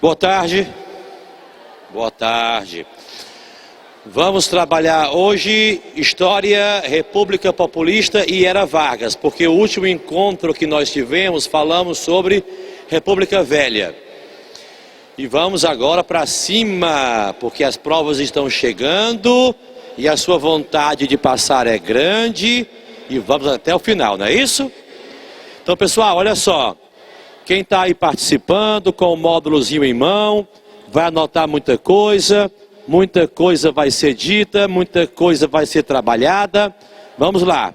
Boa tarde. Boa tarde. Vamos trabalhar hoje História, República Populista e Era Vargas, porque o último encontro que nós tivemos falamos sobre República Velha. E vamos agora para cima, porque as provas estão chegando e a sua vontade de passar é grande e vamos até o final, não é isso? Então, pessoal, olha só. Quem está aí participando com o módulozinho em mão, vai anotar muita coisa vai ser dita, muita coisa vai ser trabalhada. Vamos lá.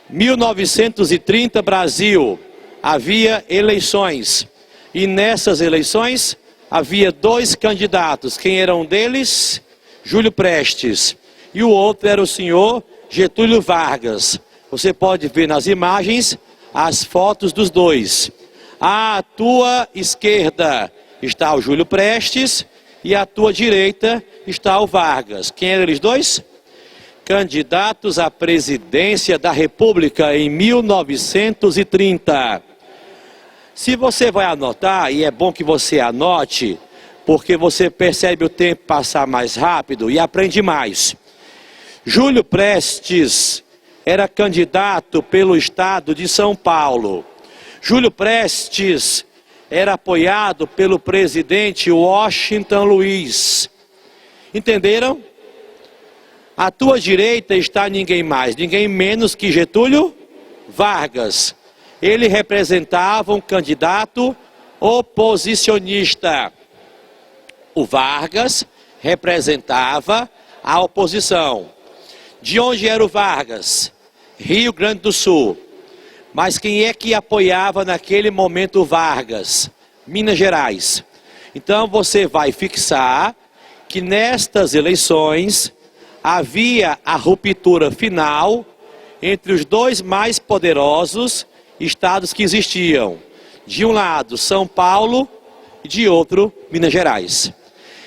1930, Brasil, havia eleições. E nessas eleições, havia dois candidatos. Quem era um deles? Júlio Prestes. E o outro era o senhor Getúlio Vargas. Você pode ver nas imagens as fotos dos dois. À tua esquerda está o Júlio Prestes e à tua direita está o Vargas. Quem eram eles dois? Candidatos à presidência da República em 1930. Se você vai anotar, e é bom que você anote, porque você percebe o tempo passar mais rápido e aprende mais. Júlio Prestes era candidato pelo estado de São Paulo. Júlio Prestes era apoiado pelo presidente Washington Luiz. Entenderam? À tua direita está ninguém mais, ninguém menos que Getúlio Vargas. Ele representava um candidato oposicionista. O Vargas representava a oposição. De onde era o Vargas? Rio Grande do Sul. Mas quem é que apoiava naquele momento o Vargas? Minas Gerais. Então você vai fixar que nestas eleições havia a ruptura final entre os dois mais poderosos estados que existiam. De um lado, São Paulo e de outro, Minas Gerais.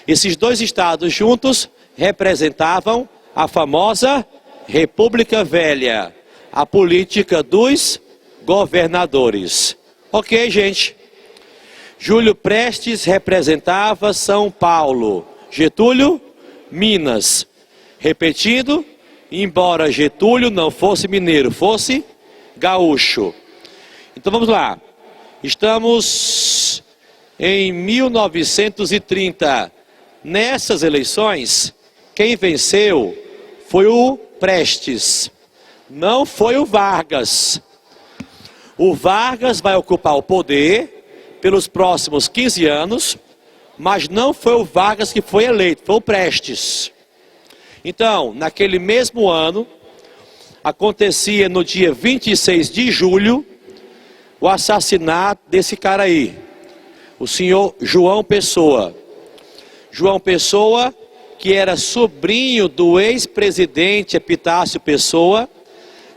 Esses dois estados juntos representavam a famosa República Velha, a política dos governadores. Ok, gente? Júlio Prestes representava São Paulo. Getúlio, Minas. Repetindo, embora Getúlio não fosse mineiro, fosse gaúcho. Então vamos lá. Estamos em 1930. Nessas eleições, quem venceu foi o Prestes. Não foi o Vargas. O Vargas vai ocupar o poder pelos próximos 15 anos, mas não foi o Vargas que foi eleito, foi o Prestes. Então, naquele mesmo ano, acontecia no dia 26 de julho, o assassinato desse cara aí, o senhor João Pessoa. João Pessoa, que era sobrinho do ex-presidente Epitácio Pessoa,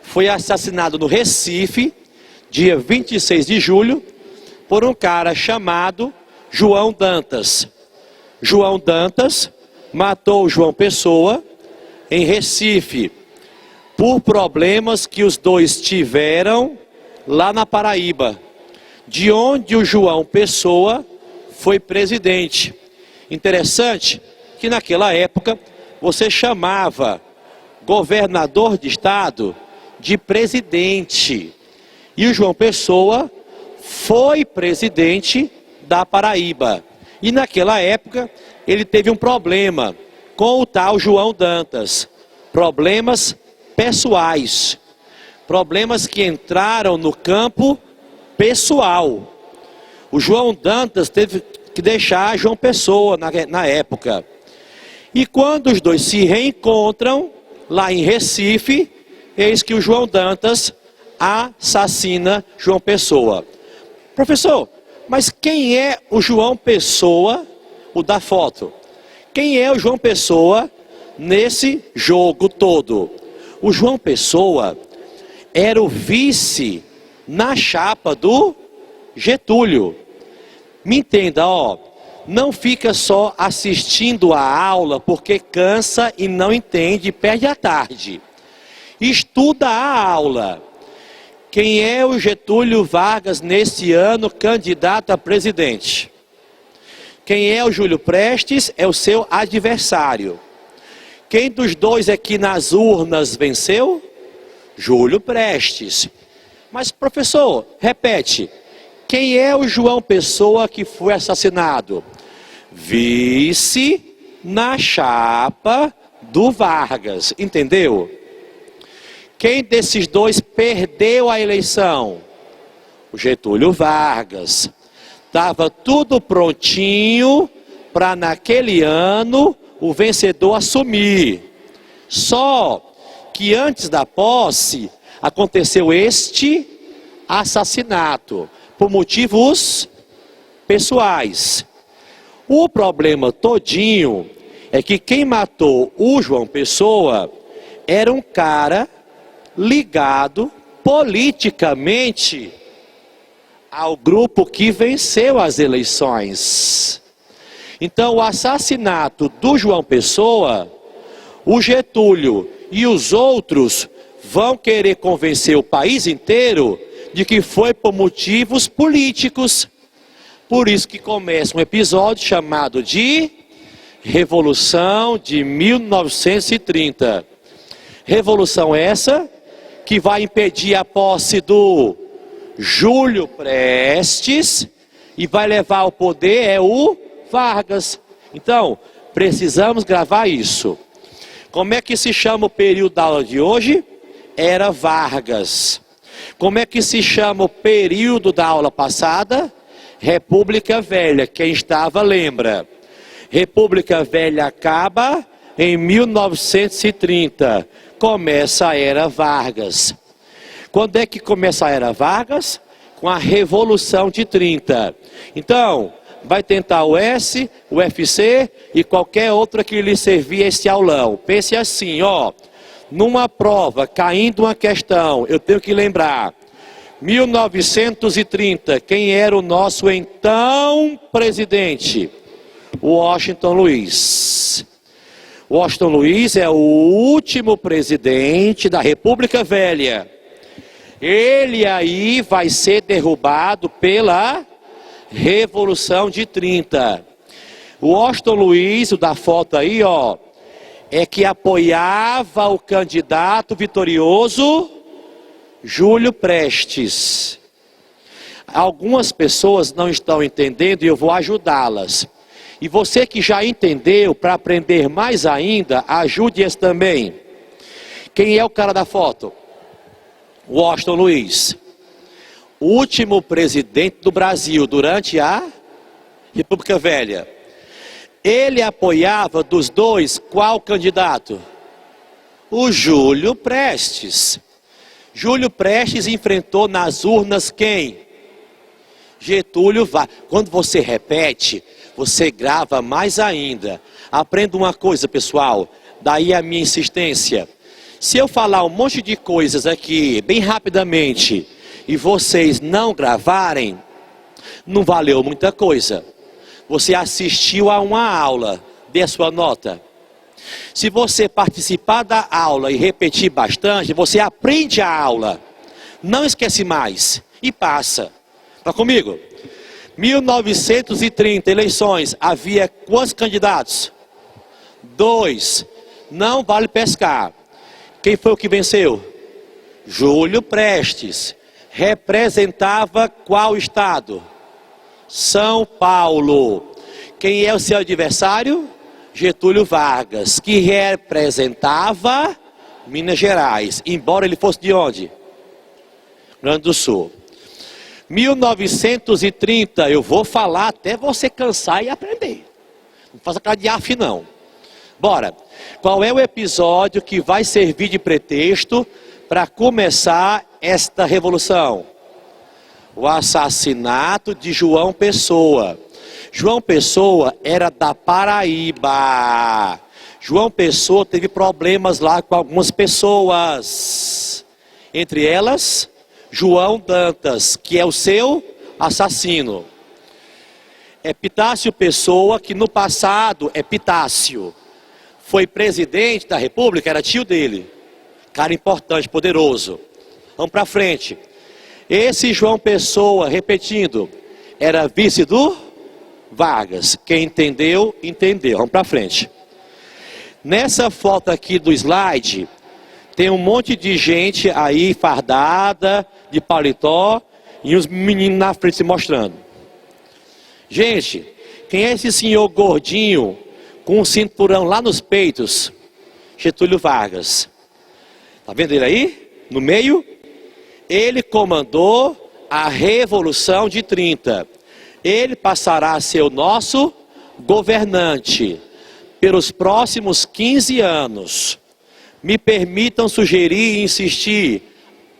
foi assassinado no Recife, dia 26 de julho, por um cara chamado João Dantas. João Dantas matou João Pessoa em Recife, por problemas que os dois tiveram lá na Paraíba, de onde o João Pessoa foi presidente. Interessante que naquela época você chamava governador de estado de presidente. E o João Pessoa foi presidente da Paraíba. E naquela época ele teve um problema com o tal João Dantas. Problemas pessoais. Problemas que entraram no campo pessoal. O João Dantas teve que deixar João Pessoa na época. E quando os dois se reencontram lá em Recife, eis que o João Dantas assassina João Pessoa. Professor, mas quem é o João Pessoa, o da foto? Quem é o João Pessoa nesse jogo todo? O João Pessoa era o vice na chapa do Getúlio. Me entenda, ó, não fica só assistindo a aula porque cansa e não entende e perde a tarde. Estuda a aula. Quem é o Getúlio Vargas nesse ano candidato a presidente? Quem é o Júlio Prestes é o seu adversário. Quem dos dois é que nas urnas venceu? Júlio Prestes. Mas professor, repete. Quem é o João Pessoa que foi assassinado? Vice na chapa do Vargas. Entendeu? Quem desses dois perdeu a eleição? O Getúlio Vargas. Estava tudo prontinho para naquele ano o vencedor assumir. Só que antes da posse aconteceu este assassinato por motivos pessoais. O problema todinho é que quem matou o João Pessoa era um cara ligado politicamente ao grupo que venceu as eleições. Então, o assassinato do João Pessoa, o Getúlio e os outros vão querer convencer o país inteiro de que foi por motivos políticos. Por isso que começa um episódio chamado de Revolução de 1930. Revolução essa que vai impedir a posse do Júlio Prestes e vai levar ao poder o Vargas. Então, precisamos gravar isso. Como é que se chama o período da aula de hoje? Era Vargas. Como é que se chama o período da aula passada? República Velha. Quem estava lembra. República Velha acaba em 1930. Começa a Era Vargas. Quando é que começa a Era Vargas? Com a Revolução de 30. Então, vai tentar o S, o FC e qualquer outra que lhe servir esse aulão. Pense assim, ó. Numa prova, caindo uma questão, eu tenho que lembrar. 1930, quem era o nosso então presidente? Washington Luiz. Washington Luiz é o último presidente da República Velha. Ele aí vai ser derrubado pela Revolução de 30. O Washington Luiz, o da foto aí, ó, é que apoiava o candidato vitorioso Júlio Prestes. Algumas pessoas não estão entendendo e eu vou ajudá-las. E você que já entendeu, para aprender mais ainda, ajude-as também. Quem é o cara da foto? Washington Luiz. Último presidente do Brasil durante a República Velha. Ele apoiava dos dois qual candidato? O Júlio Prestes. Júlio Prestes enfrentou nas urnas quem? Getúlio Vargas. Quando você repete, você grava mais ainda. Aprenda uma coisa, pessoal. Daí a minha insistência. Se eu falar um monte de coisas aqui, bem rapidamente, e vocês não gravarem, não valeu muita coisa. Você assistiu a uma aula, dê a sua nota. Se você participar da aula e repetir bastante, você aprende a aula. Não esquece mais e passa. Está comigo? 1930, eleições, havia quantos candidatos? 2. Não vale pescar. Quem foi o que venceu? Júlio Prestes. Representava qual estado? São Paulo. Quem é o seu adversário? Getúlio Vargas, que representava Minas Gerais, embora ele fosse de onde? Rio Grande do Sul. 1930, eu vou falar até você cansar e aprender. Não faça cara de af não. Bora. Qual é o episódio que vai servir de pretexto para começar esta revolução? O assassinato de João Pessoa. João Pessoa era da Paraíba. João Pessoa teve problemas lá com algumas pessoas. Entre elas, João Dantas, que é o seu assassino. Epitácio Pessoa, que no passado, Epitácio, foi presidente da República, era tio dele. Cara importante, poderoso. Vamos para frente. Esse João Pessoa, repetindo, era vice do Vargas. Quem entendeu, entendeu. Vamos para frente. Nessa foto aqui do slide, tem um monte de gente aí fardada, de paletó, e uns meninos na frente se mostrando. Gente, quem é esse senhor gordinho, com um cinturão lá nos peitos? Getúlio Vargas. Tá vendo ele aí? No meio? Ele comandou a Revolução de 30. Ele passará a ser o nosso governante pelos próximos 15 anos. Me permitam sugerir e insistir.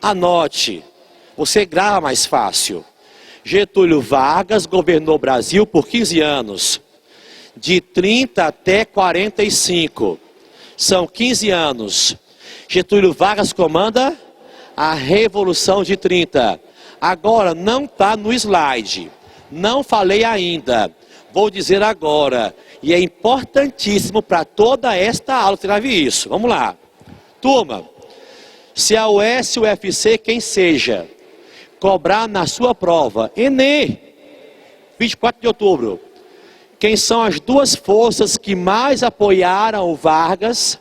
Anote. Você grava mais fácil. Getúlio Vargas governou o Brasil por 15 anos. De 30 até 45. São 15 anos. Getúlio Vargas comanda a Revolução de 30. Agora, não está no slide. Não falei ainda. Vou dizer agora. E é importantíssimo para toda esta aula que grave isso. Vamos lá. Turma, se a UES, o UFC, quem seja, cobrar na sua prova, Enem, 24 de outubro, quem são as duas forças que mais apoiaram o Vargas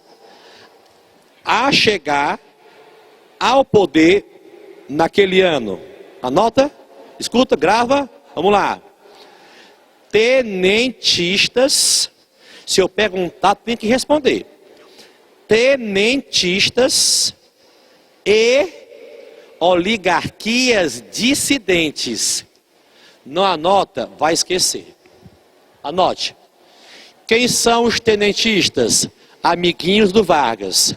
a chegar ao poder naquele ano? Anota, escuta, grava, vamos lá. Tenentistas, se eu perguntar, tem que responder. Tenentistas e oligarquias dissidentes. Não anota, vai esquecer. Anote. Quem são os tenentistas? Amiguinhos do Vargas.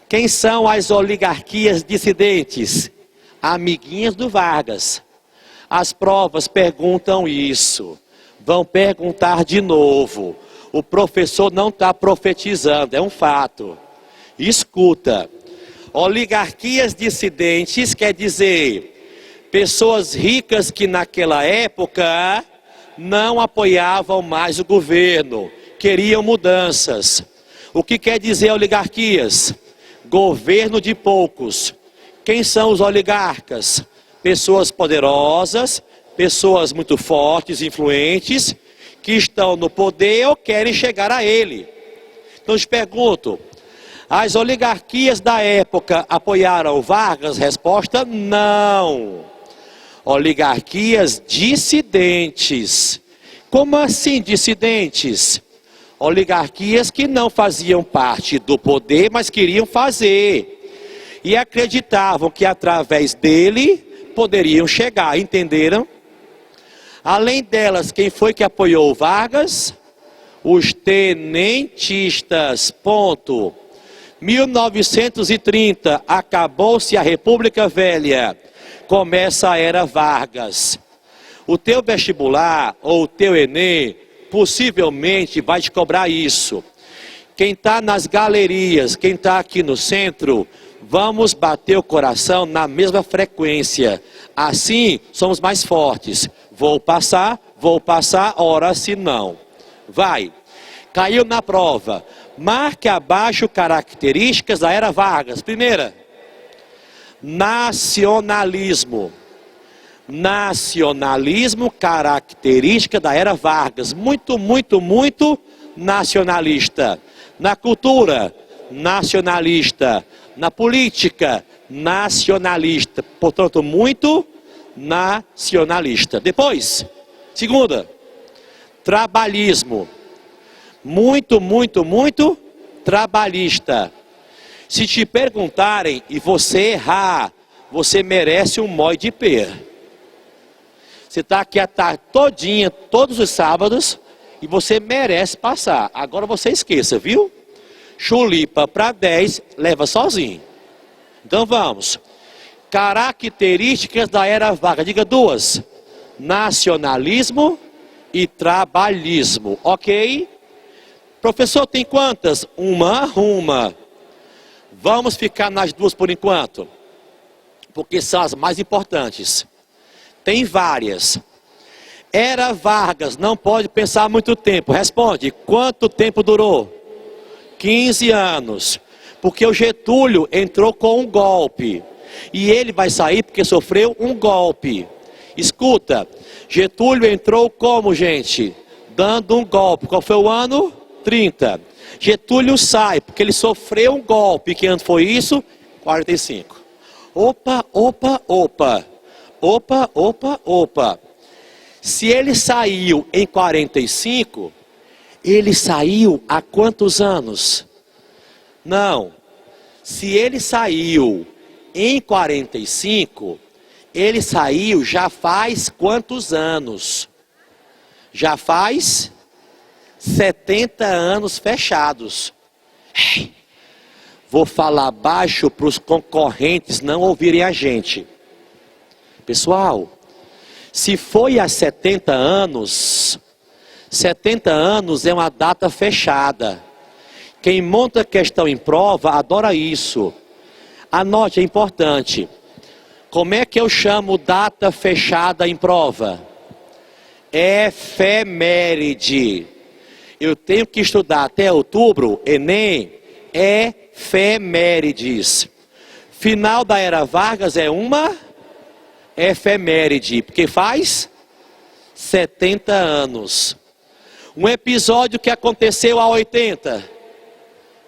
Quem são as oligarquias dissidentes? Amiguinhas do Vargas. As provas perguntam isso. Vão perguntar de novo. O professor não está profetizando, é um fato. Escuta. Oligarquias dissidentes quer dizer pessoas ricas que naquela época não apoiavam mais o governo, queriam mudanças. O que quer dizer oligarquias? Governo de poucos. Quem são os oligarcas? Pessoas poderosas, pessoas muito fortes, influentes, que estão no poder ou querem chegar a ele. Então eu te pergunto, as oligarquias da época apoiaram o Vargas? Resposta, não. Oligarquias dissidentes. Como assim dissidentes? Oligarquias que não faziam parte do poder, mas queriam fazer. E acreditavam que através dele poderiam chegar, entenderam? Além delas, quem foi que apoiou o Vargas? Os tenentistas, ponto. 1930, acabou-se a República Velha, começa a Era Vargas. O teu vestibular ou o teu Enem possivelmente vai te cobrar isso. Quem está nas galerias, quem está aqui no centro, vamos bater o coração na mesma frequência. Assim, somos mais fortes. Vou passar, ora se não. Vai. Caiu na prova. Marque abaixo características da Era Vargas. Primeira, nacionalismo. Nacionalismo, característica da Era Vargas. Muito, muito, muito nacionalista. Na cultura, nacionalista. Na política, nacionalista. Portanto, muito nacionalista. Depois, segunda, trabalhismo. Muito, muito, muito trabalhista. Se te perguntarem e você errar, você merece um mói de pera. Você está aqui a tarde todinha, todos os sábados, e você merece passar. Agora você esqueça, viu? Chulipa para 10, leva sozinho. Então vamos. Características da Era Vargas. Diga duas. Nacionalismo e trabalhismo. Ok? Professor, tem quantas? Uma. Vamos ficar nas duas por enquanto. Porque são as mais importantes. Tem várias. Era Vargas, não pode pensar muito tempo. Responde, quanto tempo durou? 15 anos. Porque o Getúlio entrou com um golpe. E ele vai sair porque sofreu um golpe. Escuta, Getúlio entrou como, gente? Dando um golpe. Qual foi o ano? 30. Getúlio sai, porque ele sofreu um golpe. Que ano foi isso? 45. Opa, opa, opa. Opa, opa, opa. Se ele saiu em 45, ele saiu há quantos anos? Não. Se ele saiu em 45, ele saiu já faz quantos anos? Já faz 70 anos fechados. Vou falar baixo para os concorrentes não ouvirem a gente. Pessoal, se foi há 70 anos é uma data fechada. Quem monta questão em prova adora isso. Anote, é importante. Como é que eu chamo data fechada em prova? Efeméride. Eu tenho que estudar até outubro, Enem, efemérides. Final da era Vargas é uma efeméride, porque faz 70 anos. Um episódio que aconteceu há 80,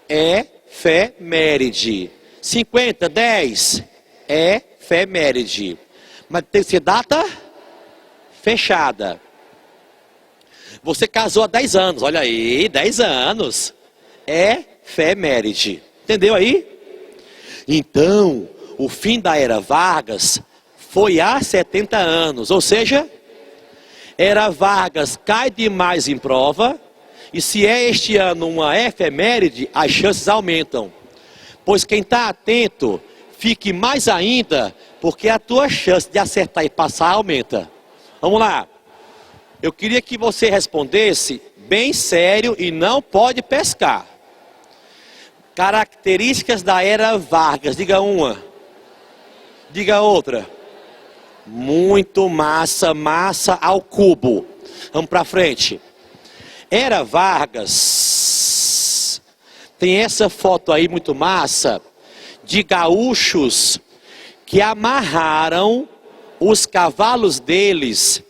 efeméride. 50, 10, efeméride. Mas tem que ser data fechada. Você casou há 10 anos, olha aí, 10 anos. Efeméride. Entendeu aí? Então, o fim da era Vargas foi há 70 anos. Ou seja, era Vargas cai demais em prova. E se é este ano uma efeméride, as chances aumentam. Pois quem está atento, fique mais ainda, porque a tua chance de acertar e passar aumenta. Vamos lá. Eu queria que você respondesse bem sério e não pode pescar. Características da era Vargas. Diga uma. Diga outra. Muito massa, massa ao cubo. Vamos para frente. Era Vargas. Tem essa foto aí muito massa de gaúchos que amarraram os cavalos deles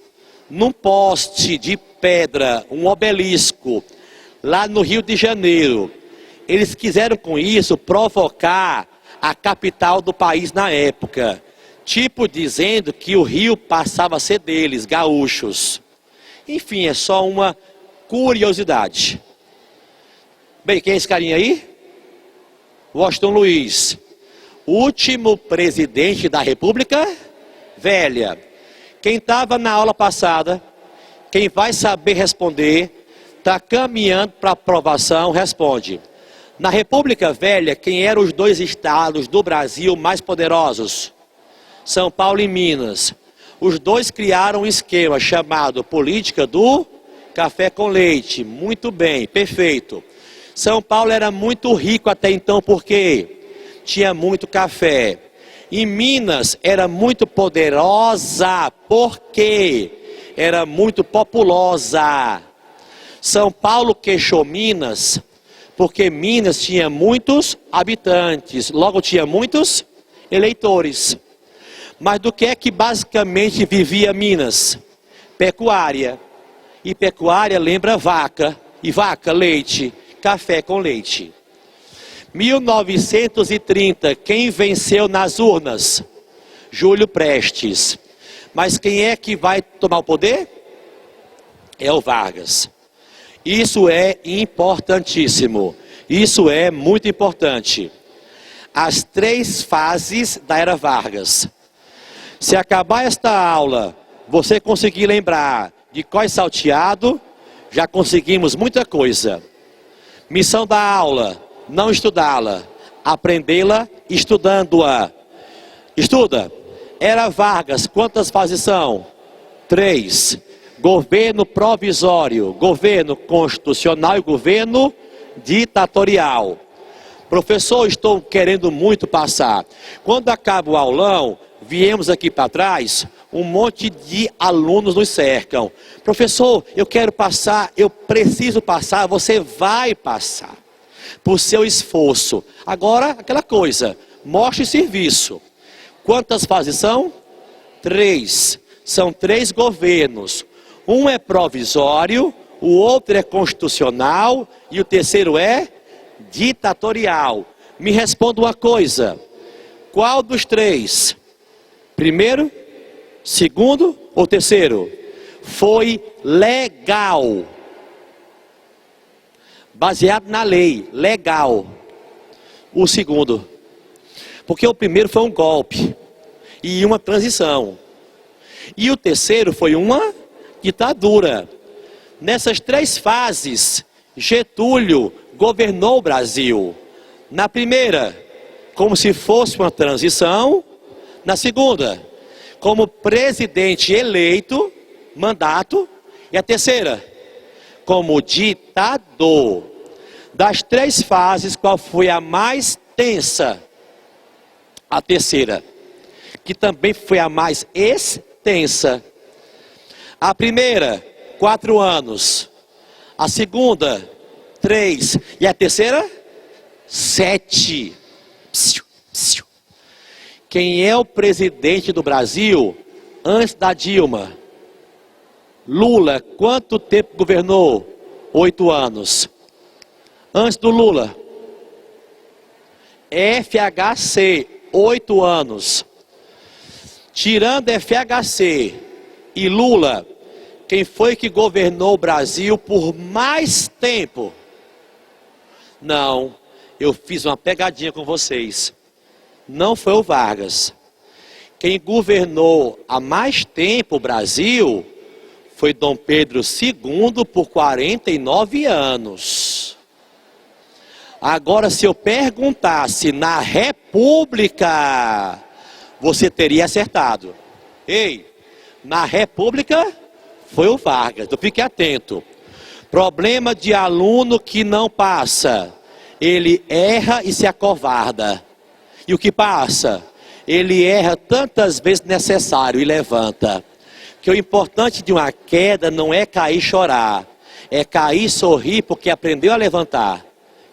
num poste de pedra, um obelisco, lá no Rio de Janeiro. Eles quiseram com isso provocar a capital do país na época. Tipo dizendo que o rio passava a ser deles, gaúchos. Enfim, é só uma curiosidade. Bem, quem é esse carinha aí? Washington Luiz. Último presidente da República Velha. Quem estava na aula passada, quem vai saber responder, está caminhando para aprovação, responde. Na República Velha, quem eram os dois estados do Brasil mais poderosos? São Paulo e Minas. Os dois criaram um esquema chamado política do café com leite. Muito bem, perfeito. São Paulo era muito rico até então porque tinha muito café. E Minas era muito poderosa porque era muito populosa. São Paulo queixou Minas porque Minas tinha muitos habitantes, logo tinha muitos eleitores. Mas do que é que basicamente vivia Minas? Pecuária. E pecuária lembra vaca. E vaca, leite. Café com leite. 1930, quem venceu nas urnas? Júlio Prestes. Mas quem é que vai tomar o poder? É o Vargas. Isso é importantíssimo. Isso é muito importante. As 3 fases da era Vargas. Se acabar esta aula, você conseguir lembrar de Cós Salteado, já conseguimos muita coisa. Missão da aula, não estudá-la, aprendê-la estudando-a. Estuda. Era Vargas, quantas fases são? 3. Governo provisório, governo constitucional e governo ditatorial. Professor, estou querendo muito passar. Quando acaba o aulão, viemos aqui para trás, um monte de alunos nos cercam. Professor, eu quero passar, eu preciso passar, você vai passar. Por seu esforço. Agora, aquela coisa, mostre serviço. Quantas fases são? 3. São 3 governos. Um é provisório, o outro é constitucional e o terceiro é ditatorial. Me responda uma coisa. Qual dos 3? Primeiro, segundo ou terceiro? Foi legal. Baseado na lei, legal. O segundo. Porque o primeiro foi um golpe e uma transição. E o terceiro foi uma ditadura. Nessas 3 fases, Getúlio governou o Brasil. Na primeira, como se fosse uma transição. Na segunda, como presidente eleito, mandato. E a terceira, como ditador. Das 3 fases, qual foi a mais tensa? A terceira, que também foi a mais extensa. A primeira, 4 anos. A segunda, 3. E a terceira, 7. Quem é o presidente do Brasil antes da Dilma? Lula, quanto tempo governou? 8 anos. Antes do Lula? FHC, 8 anos. Tirando FHC e Lula, quem foi que governou o Brasil por mais tempo? Não, eu fiz uma pegadinha com vocês. Não foi o Vargas. Quem governou há mais tempo o Brasil foi Dom Pedro II por 49 anos. Agora, se eu perguntasse na República, você teria acertado. Ei, na República foi o Vargas, então fique atento. Problema de aluno que não passa. Ele erra e se acovarda. E o que passa? Ele erra tantas vezes necessário e levanta. Que o importante de uma queda não é cair e chorar. É cair e sorrir porque aprendeu a levantar.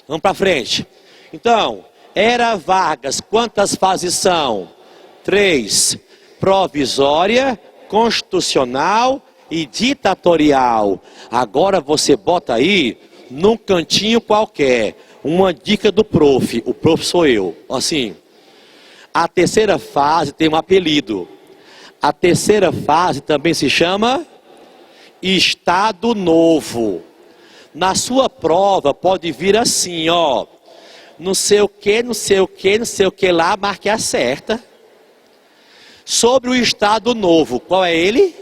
Vamos para frente. Então, era Vargas, quantas fases são? 3. Provisória, constitucional e ditatorial. Agora você bota aí, num cantinho qualquer, uma dica do prof. O prof sou eu. Assim, a terceira fase tem um apelido. A terceira fase também se chama Estado Novo. Na sua prova pode vir assim, ó. Não sei o que, não sei o que, não sei o que lá, marque a certa. Sobre o Estado Novo, qual é ele?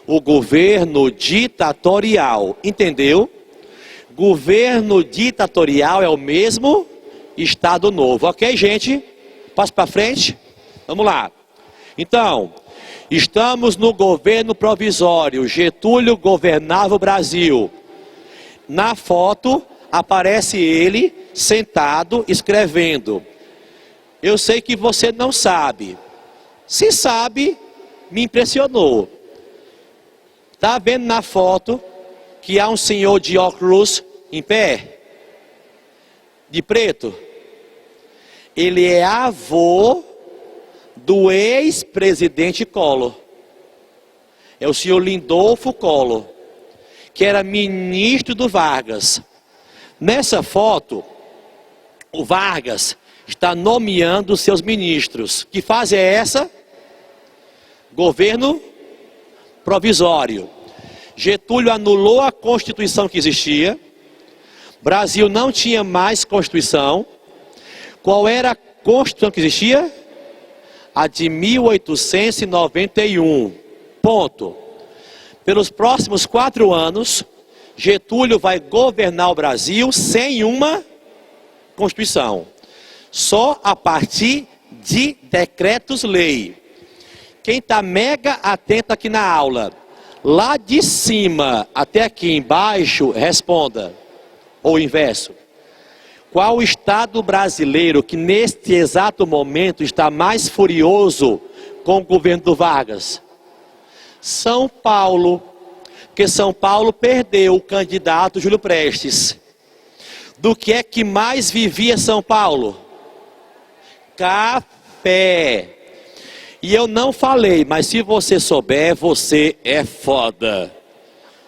O governo ditatorial. Entendeu? Governo ditatorial é o mesmo Estado Novo. Ok, gente? Passo para frente. Vamos lá. Então, estamos no governo provisório. Getúlio governava o Brasil. Na foto aparece ele sentado escrevendo. Eu sei que você não sabe. Se sabe, me impressionou. Está vendo na foto que há um senhor de óculos em pé? De preto? Ele é avô do ex-presidente Collor. É o senhor Lindolfo Collor, que era ministro do Vargas. Nessa foto, o Vargas está nomeando seus ministros. Que fase é essa? Governo provisório. Getúlio anulou a Constituição que existia. Brasil não tinha mais Constituição. Qual era a Constituição que existia? A de 1891. Ponto. Pelos próximos 4 anos, Getúlio vai governar o Brasil sem uma Constituição. Só a partir de decretos-lei. Quem está mega atento aqui na aula, lá de cima até aqui embaixo, responda. Ou o inverso. Qual o estado brasileiro que neste exato momento está mais furioso com o governo do Vargas? São Paulo. Porque São Paulo perdeu o candidato Júlio Prestes. Do que é que mais vivia São Paulo? Café. E eu não falei, mas se você souber, você é foda.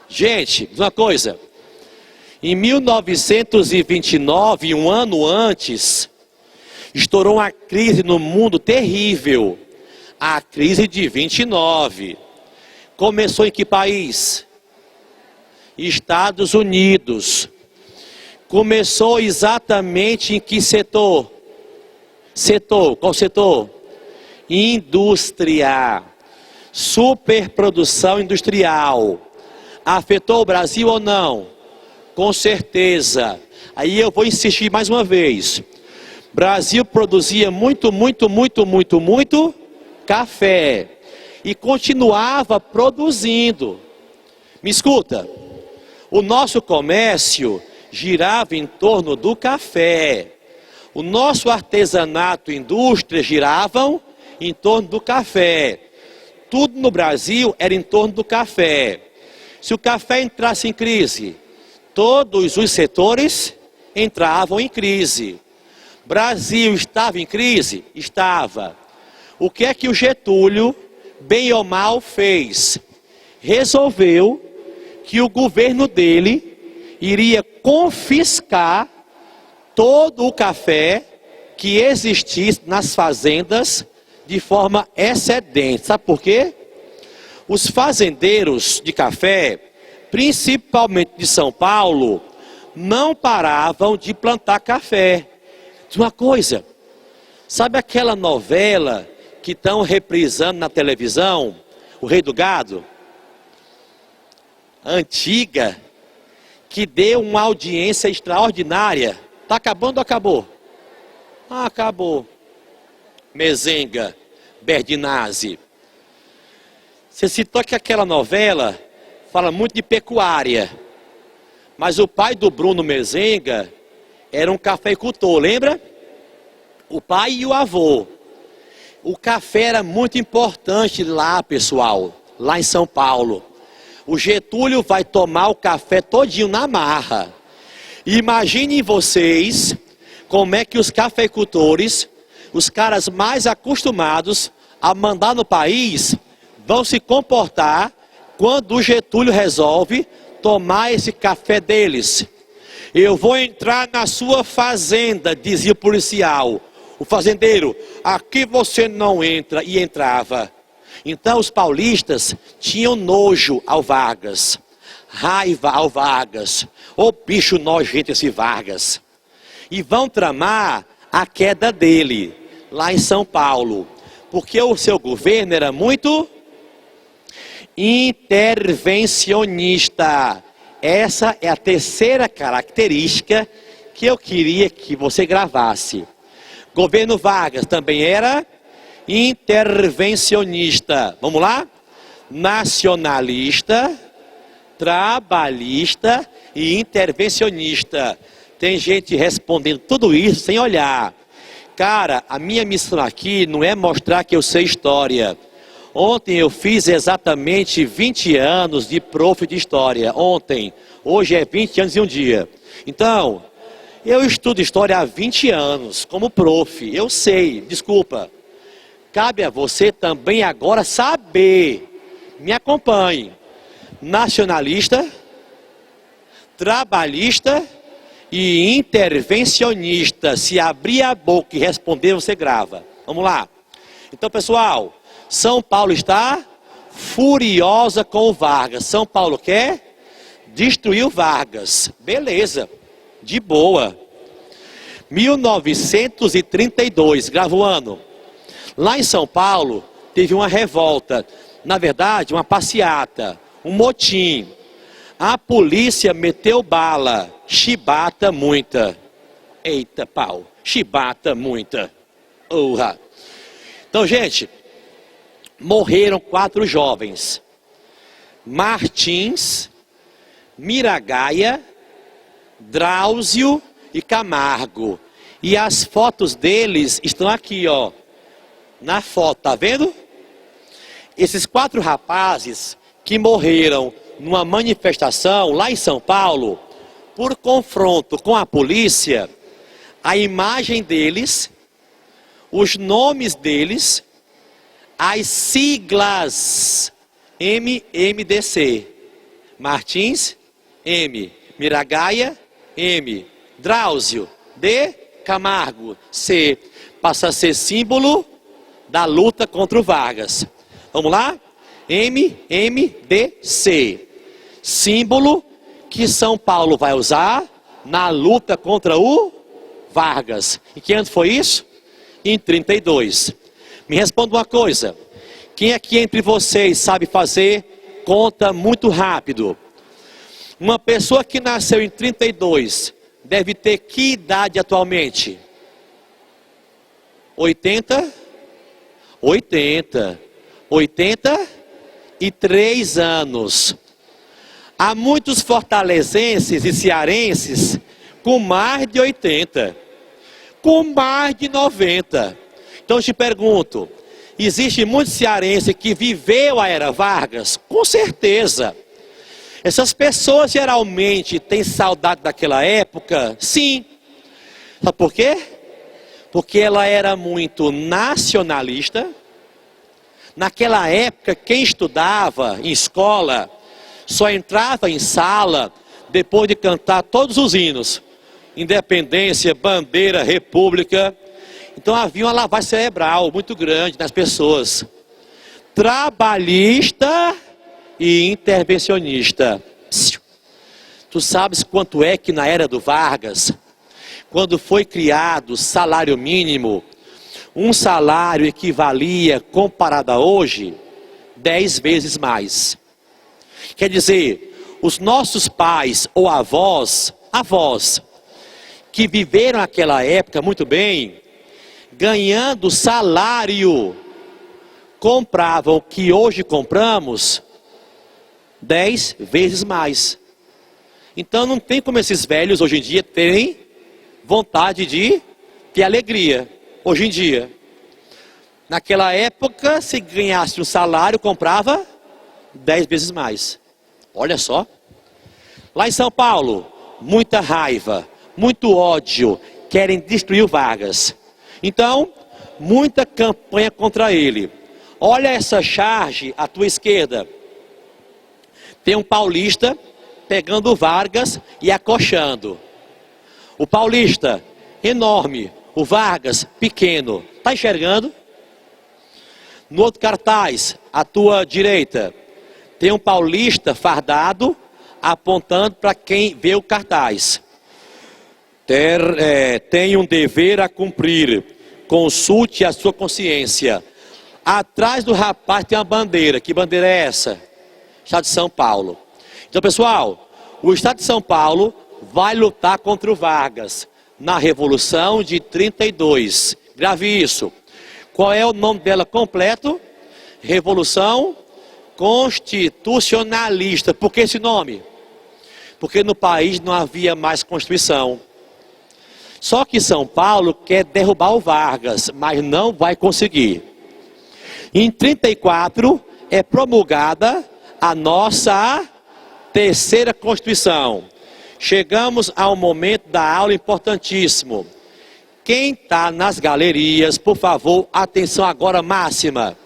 Gente, uma coisa. Em 1929, um ano antes, estourou uma crise no mundo terrível. A crise de 29. Começou em que país? Estados Unidos. Começou exatamente em que setor? Qual setor? Indústria. Superprodução industrial. Afetou o Brasil ou não? Com certeza. Aí eu vou insistir mais uma vez. Brasil produzia muito café. E continuava produzindo. Me escuta. O nosso comércio girava em torno do café. O nosso artesanato e indústria giravam em torno do café. Tudo no Brasil era em torno do café. Se o café entrasse em crise, todos os setores entravam em crise. Brasil estava em crise? Estava. O que é que o Getúlio, bem ou mal, fez? Resolveu que o governo dele iria confiscar todo o café que existisse nas fazendas de forma excedente. Sabe por quê? Os fazendeiros de café, principalmente de São Paulo, não paravam de plantar café. Diz uma coisa, sabe aquela novela que estão reprisando na televisão, O Rei do Gado? Antiga, que deu uma audiência extraordinária. Está acabando ou acabou? Ah, acabou. Mezenga, Berdinazzi. Você citou que aquela novela fala muito de pecuária. Mas o pai do Bruno Mezenga era um cafeicultor, lembra? O pai e o avô. O café era muito importante lá, pessoal, lá em São Paulo. O Getúlio vai tomar o café todinho na marra. Imaginem vocês como é que os cafeicultores, os caras mais acostumados a mandar no país, vão se comportar quando o Getúlio resolve tomar esse café deles. Eu vou entrar na sua fazenda, dizia o policial. O fazendeiro, aqui você não entra, e entrava. Então os paulistas tinham nojo ao Vargas, raiva ao Vargas. Ô bicho nojento esse Vargas. E vão tramar a queda dele, lá em São Paulo. Porque o seu governo era muito intervencionista. Essa é a terceira característica que eu queria que você gravasse. Governo Vargas também era intervencionista. Vamos lá? Nacionalista, trabalhista e intervencionista. Tem gente respondendo tudo isso sem olhar. Cara, a minha missão aqui não é mostrar que eu sei história. Ontem eu fiz exatamente 20 anos de prof de história. Ontem. Hoje é 20 anos e um dia. Então, eu estudo história há 20 anos como prof. Eu sei, desculpa. Cabe a você também agora saber. Me acompanhe. Nacionalista, trabalhista e intervencionista. Se abrir a boca e responder, você grava. Vamos lá. Então, pessoal, São Paulo está furiosa com o Vargas. São Paulo quer destruir o Vargas. Beleza, de boa. 1932, grava o ano. Lá em São Paulo, teve uma revolta. Na verdade, uma passeata, um motim. A polícia meteu bala, chibata muita. Eita pau, chibata muita. Urra. Então, gente, morreram 4 jovens. Martins, Miragaia, Drauzio e Camargo. E as fotos deles estão aqui, ó. Na foto, tá vendo? Esses 4 rapazes que morreram numa manifestação lá em São Paulo, por confronto com a polícia, a imagem deles, os nomes deles, as siglas MMDC. Martins, M. Miragaia, M. Drauzio, D. Camargo, C. Passa a ser símbolo da luta contra o Vargas. Vamos lá? MMDC. Símbolo que São Paulo vai usar na luta contra o Vargas. Em que ano foi isso? Em 32. Me responda uma coisa. Quem aqui entre vocês sabe fazer conta muito rápido? Uma pessoa que nasceu em 32 deve ter que idade atualmente? 83 anos. Há muitos fortalezenses e cearenses com mais de 80, com mais de 90. Então eu te pergunto, existe muito cearense que viveu a era Vargas? Com certeza. Essas pessoas geralmente têm saudade daquela época? Sim. Sabe por quê? Porque ela era muito nacionalista. Naquela época, quem estudava em escola só entrava em sala depois de cantar todos os hinos. Independência, bandeira, república. Então havia uma lavagem cerebral muito grande nas pessoas. Trabalhista e intervencionista. Tu sabes quanto é que na era do Vargas, quando foi criado o salário mínimo, um salário equivalia, comparado a hoje, 10 vezes mais. Quer dizer, os nossos pais ou avós, que viveram aquela época muito bem, ganhando salário, compravam o que hoje compramos 10 vezes mais. Então não tem como esses velhos hoje em dia terem vontade de ter alegria. Hoje em dia, naquela época, se ganhasse um salário, comprava 10 vezes mais. Olha só. Lá em São Paulo, muita raiva, muito ódio, querem destruir o Vargas. Então, muita campanha contra ele. Olha essa charge à tua esquerda. Tem um paulista pegando o Vargas e acochando. O paulista, enorme. O Vargas, pequeno. Está enxergando? No outro cartaz, à tua direita, tem um paulista fardado apontando para quem vê o cartaz. Tem um dever a cumprir. Consulte a sua consciência. Atrás do rapaz tem uma bandeira. Que bandeira é essa? Estado de São Paulo. Então, pessoal, o Estado de São Paulo vai lutar contra o Vargas na Revolução de 32. Grave isso. Qual é o nome dela completo? Revolução Constitucionalista. Por que esse nome? Porque no país não havia mais Constituição. Só que São Paulo quer derrubar o Vargas, mas não vai conseguir. Em 34 é promulgada a nossa terceira Constituição. Chegamos ao momento da aula importantíssimo. Quem está nas galerias, por favor, atenção agora máxima.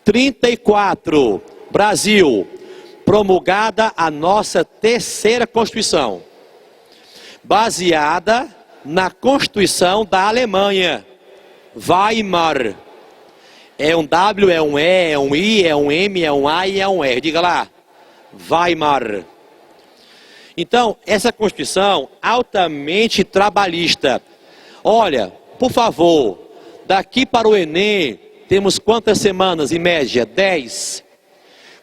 34, Brasil, promulgada a nossa terceira Constituição, baseada na Constituição da Alemanha, Weimar. É um W, é um E, é um I, é um M, é um A e é um R. Diga lá, Weimar. Então, essa Constituição altamente trabalhista. Olha, por favor, daqui para o Enem, temos quantas semanas em média? 10.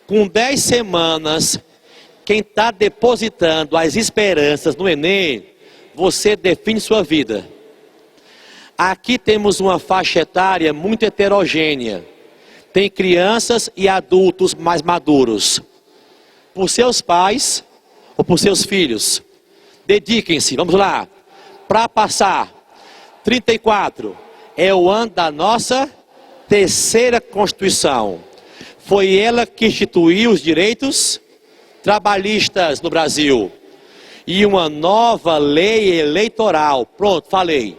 Com 10 semanas, quem está depositando as esperanças no Enem, você define sua vida. Aqui temos uma faixa etária muito heterogênea. Tem crianças e adultos mais maduros. Por seus pais ou por seus filhos. Dediquem-se, vamos lá. Para passar, 34 é o ano da nossa terceira Constituição. Foi ela que instituiu os direitos trabalhistas no Brasil. E uma nova lei eleitoral. Pronto, falei.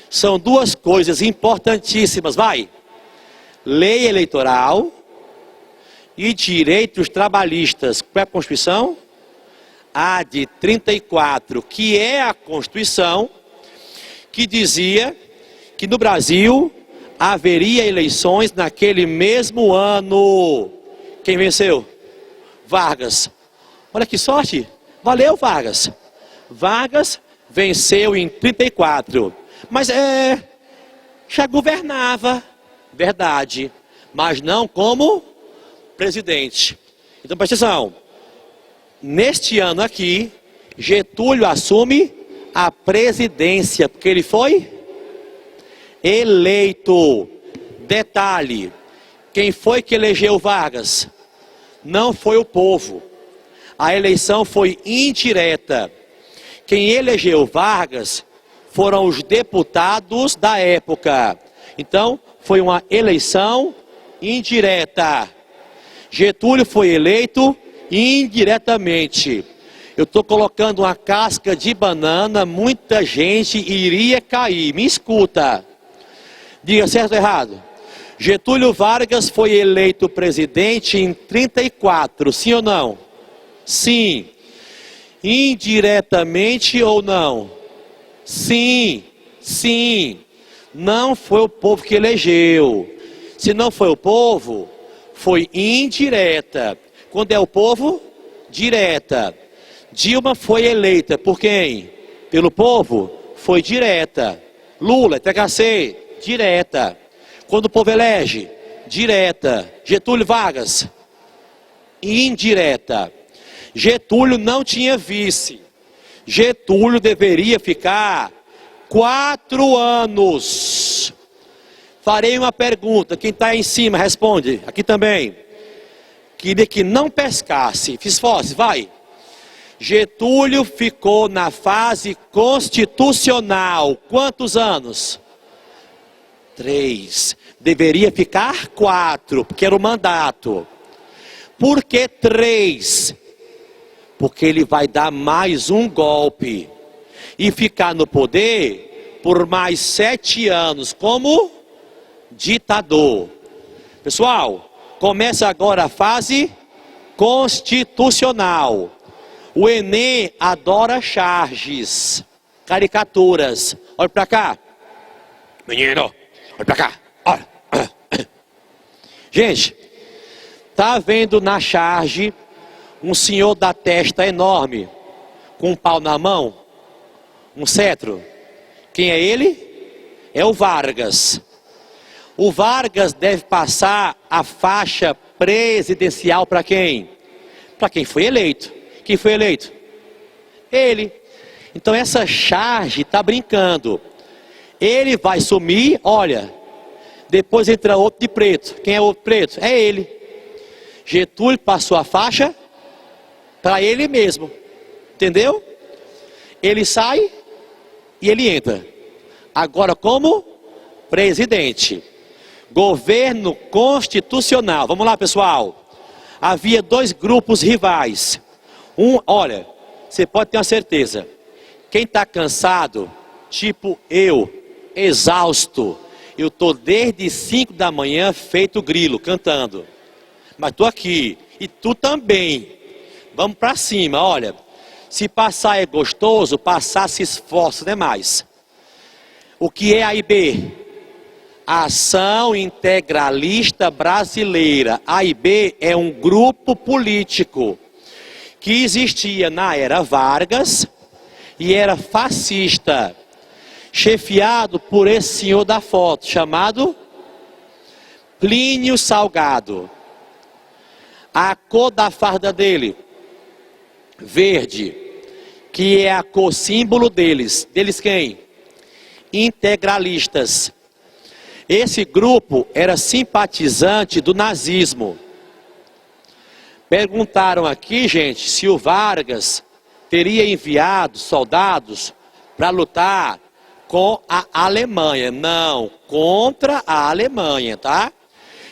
São duas coisas importantíssimas, vai. lei eleitoral e direitos trabalhistas. Qual é a Constituição? A de 34, que é a Constituição que dizia que no Brasil haveria eleições naquele mesmo ano. Quem venceu? Vargas. Olha que sorte. Valeu, Vargas. Vargas venceu em 34. Mas já governava, verdade, mas não como presidente. Então presta atenção. Neste ano aqui, Getúlio assume a presidência, porque ele foi eleito. Detalhe, quem foi que elegeu Vargas? Não foi o povo. A eleição foi indireta. Quem elegeu Vargas foram os deputados da época. Então, foi uma eleição indireta. Getúlio foi eleito indiretamente. Eu estou colocando uma casca de banana, muita gente iria cair. Me escuta. Diga certo ou errado? Getúlio Vargas foi eleito presidente em 34, sim ou não? Sim. Indiretamente ou não? Sim, sim. Não foi o povo que elegeu. Se não foi o povo, foi indireta. Quando é o povo, direta. Dilma foi eleita por quem? Pelo povo? Foi direta. Lula, THC, direta. Quando o povo elege? Direta. Getúlio Vargas? Indireta. Getúlio não tinha vice. Getúlio deveria ficar 4 anos. Farei uma pergunta. Quem está em cima responde. Aqui também. Queria que não pescasse. Fiz força, vai. Getúlio ficou na fase constitucional. Quantos anos? 3. Deveria ficar 4, porque era o mandato. Por que 3? Porque ele vai dar mais um golpe. E ficar no poder por mais 7 anos, como ditador. Pessoal, começa agora a fase constitucional. O Enem adora charges, caricaturas. Olha para cá. Menino, olha para cá. Olha. Gente, tá vendo na charge um senhor da testa enorme, com um pau na mão, um cetro? Quem é ele? É o Vargas. O Vargas deve passar a faixa presidencial para quem? Para quem foi eleito. Quem foi eleito? Ele. Então essa charge está brincando. Ele vai sumir, olha. Depois entra outro de preto. Quem é o outro preto? É ele. Getúlio passou a faixa para ele mesmo. Entendeu? Ele sai e ele entra. Agora como presidente. Governo constitucional. Vamos lá, pessoal. Havia 2 grupos rivais. Olha, você pode ter uma certeza. Quem está cansado, tipo eu, exausto. Eu estou desde 5 da manhã feito grilo, cantando. Mas estou aqui. E tu também. Vamos para cima, olha. Se passar é gostoso, passar se esforça demais. O que é a AIB? Ação Integralista Brasileira. A AIB é um grupo político que existia na era Vargas e era fascista, chefiado por esse senhor da foto, chamado Plínio Salgado. A cor da farda dele, verde, que é a cor símbolo deles. Deles quem? Integralistas. Esse grupo era simpatizante do nazismo. Perguntaram aqui, gente, se o Vargas teria enviado soldados para lutar com a Alemanha. Não, contra a Alemanha, tá?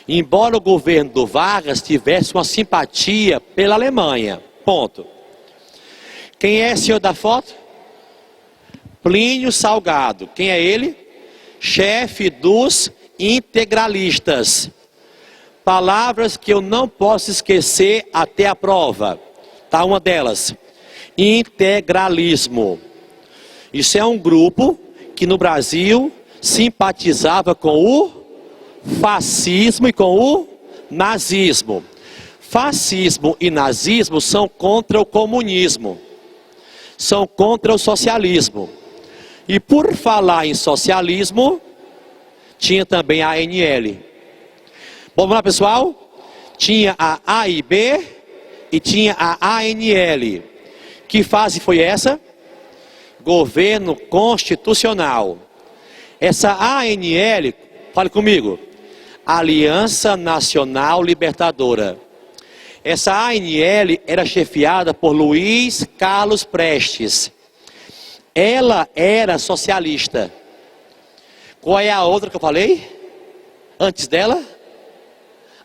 Embora o governo do Vargas tivesse uma simpatia pela Alemanha. Ponto. Quem é esse senhor da foto? Plínio Salgado. Quem é ele? Chefe dos integralistas. Palavras que eu não posso esquecer até a prova. Tá, uma delas. Integralismo. Isso é um grupo que no Brasil simpatizava com o fascismo e com o nazismo. Fascismo e nazismo são contra o comunismo. São contra o socialismo. E por falar em socialismo, tinha também a ANL. Vamos lá, pessoal? Tinha a AIB e tinha a ANL. Que fase foi essa? Governo Constitucional. Essa ANL, fale comigo, Aliança Nacional Libertadora. Essa ANL era chefiada por Luiz Carlos Prestes. Ela era socialista. Qual é a outra que eu falei? Antes dela?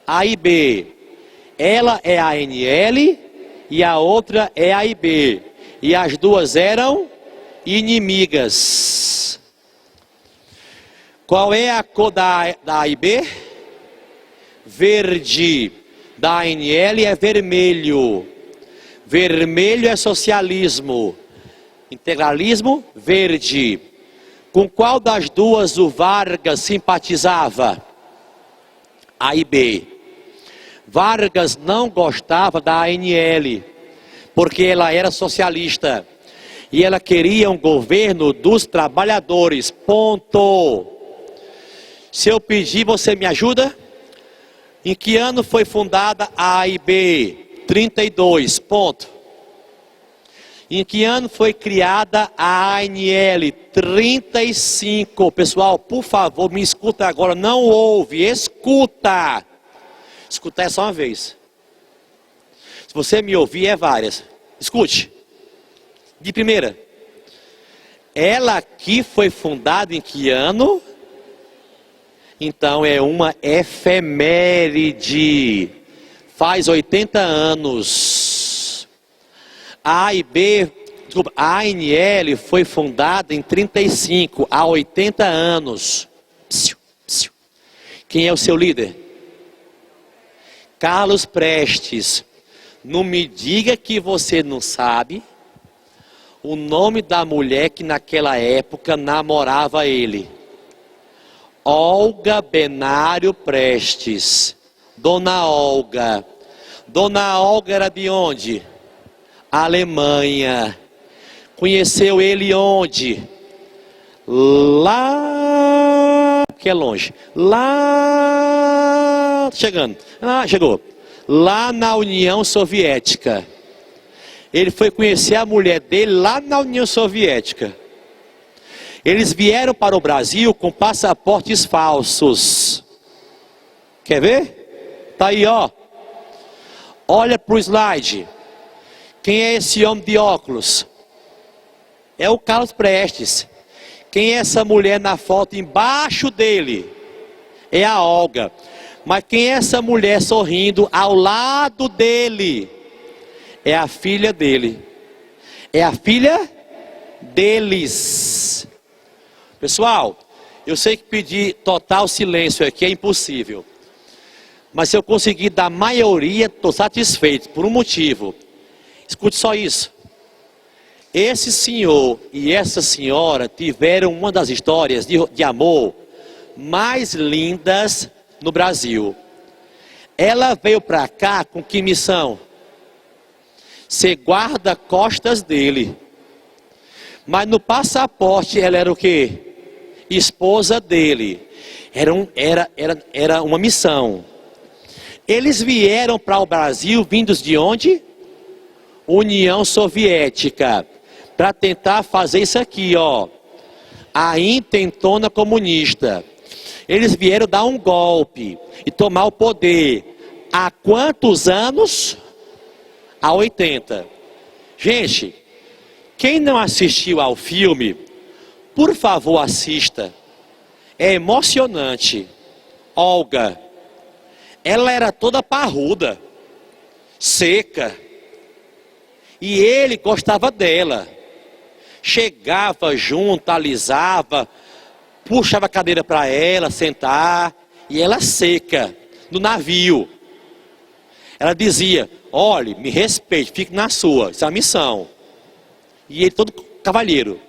AIB. Ela é a ANL e a outra é a AIB. E as duas eram inimigas. Qual é a cor da AIB? Verde. Da ANL é vermelho. Vermelho é socialismo. Integralismo, verde. Com qual das duas o Vargas simpatizava? AIB. Vargas não gostava da ANL, porque ela era socialista. E ela queria um governo dos trabalhadores. Ponto. Se eu pedir, você me ajuda? Em que ano foi fundada a AIB? 32, ponto. Em que ano foi criada a ANL? 35. Pessoal, por favor, me escuta agora. Não ouve, escuta. Escutar é só uma vez. Se você me ouvir, é várias. Escute. De primeira. Ela aqui foi fundada em que ano? Então é uma efeméride. Faz 80 anos. A ANL foi fundada em 35, há 80 anos. Quem é o seu líder? Carlos Prestes. Não me diga que você não sabe o nome da mulher que naquela época namorava ele. Olga Benário Prestes. Dona Olga. Dona Olga era de onde? Alemanha. Conheceu ele onde? Lá, que é longe. Lá, chegando. Ah, chegou. Lá na União Soviética. Ele foi conhecer a mulher dele lá na União Soviética. Eles vieram para o Brasil com passaportes falsos. Quer ver? Tá aí, ó. Olha para o slide. Quem é esse homem de óculos? É o Carlos Prestes. Quem é essa mulher na foto embaixo dele? É a Olga. Mas quem é essa mulher sorrindo ao lado dele? É a filha dele. É a filha deles. Pessoal, eu sei que pedir total silêncio aqui é impossível. Mas se eu conseguir dar maioria, estou satisfeito. Por um motivo. Escute só isso. Esse senhor e essa senhora tiveram uma das histórias de amor mais lindas no Brasil. Ela veio para cá com que missão? Ser guarda-costas dele. Mas no passaporte ela era o quê? Esposa dele. Era uma missão. Eles vieram para o Brasil vindos de onde? União Soviética. Para tentar fazer isso aqui, ó. A intentona comunista. Eles vieram dar um golpe e tomar o poder. Há quantos anos? Há 80. Gente, quem não assistiu ao filme, por favor assista. É emocionante. Olga, ela era toda parruda, seca. E ele gostava dela. Chegava junto, alisava, puxava a cadeira para ela sentar. E ela seca. no navio. Ela dizia, olhe, me respeite, fique na sua, isso é uma missão. E ele todo cavalheiro.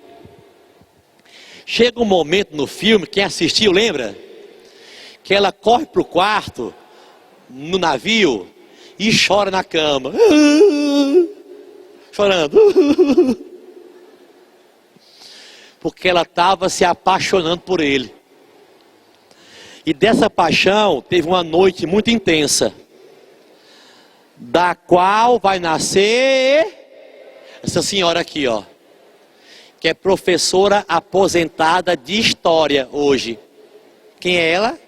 Chega um momento no filme, quem assistiu lembra? Que ela corre para o quarto, no navio, e chora na cama. Chorando. Porque ela estava se apaixonando por ele. E dessa paixão teve uma noite muito intensa, da qual vai nascer essa senhora aqui, ó, que é professora aposentada de história hoje. Quem é ela?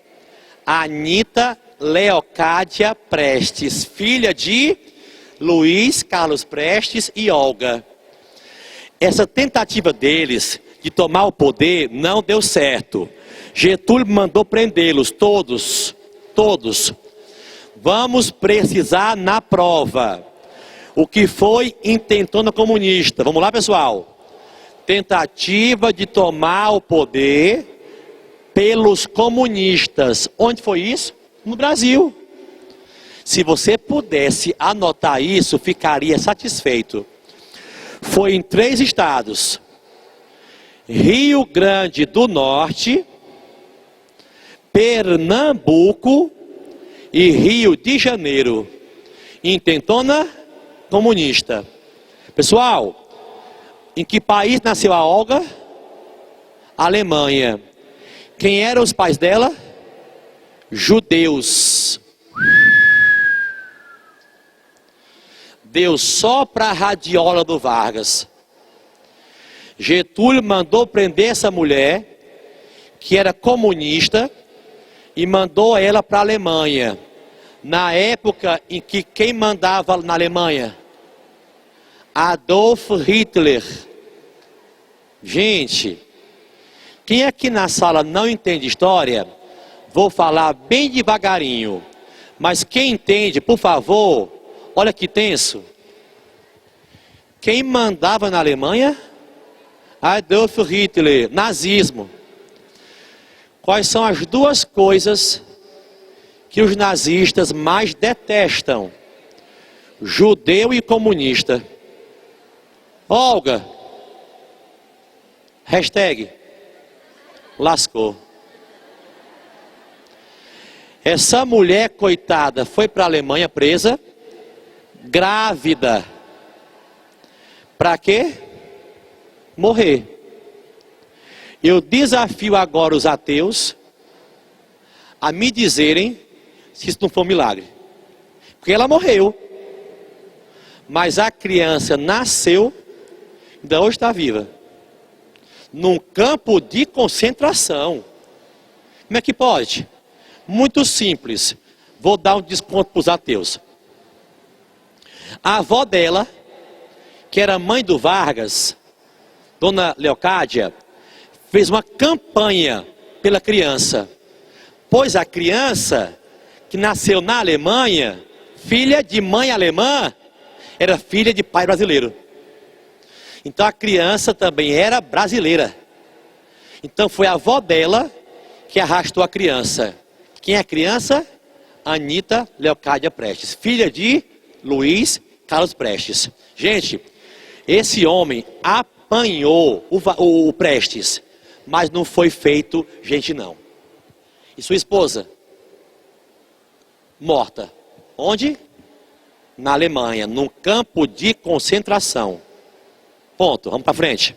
Anita Leocádia Prestes, filha de Luiz Carlos Prestes e Olga. Essa tentativa deles de tomar o poder não deu certo. Getúlio mandou prendê-los, todos. Vamos precisar na prova. O que foi intentona comunista? Vamos lá, pessoal. Tentativa de tomar o poder pelos comunistas. Onde foi isso? No Brasil. Se você pudesse anotar isso, ficaria satisfeito. Foi em 3 estados. Rio Grande do Norte, Pernambuco e Rio de Janeiro. Intentona comunista. Pessoal, em que país nasceu a Olga? Alemanha. Quem eram os pais dela? Judeus. Deu só para a radiola do Vargas. Getúlio mandou prender essa mulher, que era comunista, e mandou ela para a Alemanha. Na época em que quem mandava na Alemanha? Adolf Hitler. Gente, quem aqui na sala não entende história, vou falar bem devagarinho. Mas quem entende, por favor, olha que tenso. Quem mandava na Alemanha? Adolf Hitler, nazismo. Quais são as 2 coisas que os nazistas mais detestam? Judeu e comunista. Olga. Hashtag. Lascou. Essa mulher, coitada, foi para a Alemanha presa, grávida. Para quê? Morrer. Eu desafio agora os ateus a me dizerem se isso não for um milagre. Porque ela morreu. Mas a criança nasceu, ainda hoje está viva. Num campo de concentração. Como é que pode? Muito simples. Vou dar um desconto para os ateus. A avó dela, que era mãe do Vargas, Dona Leocádia, fez uma campanha pela criança. Pois a criança, que nasceu na Alemanha, filha de mãe alemã, era filha de pai brasileiro. Então a criança também era brasileira. Então foi a avó dela que arrastou a criança. Quem é a criança? Anita Leocádia Prestes, filha de Luiz Carlos Prestes. Gente, esse homem apanhou o Prestes, mas não foi feito gente não. E sua esposa? Morta. Onde? Na Alemanha, num campo de concentração. Ponto, vamos para frente.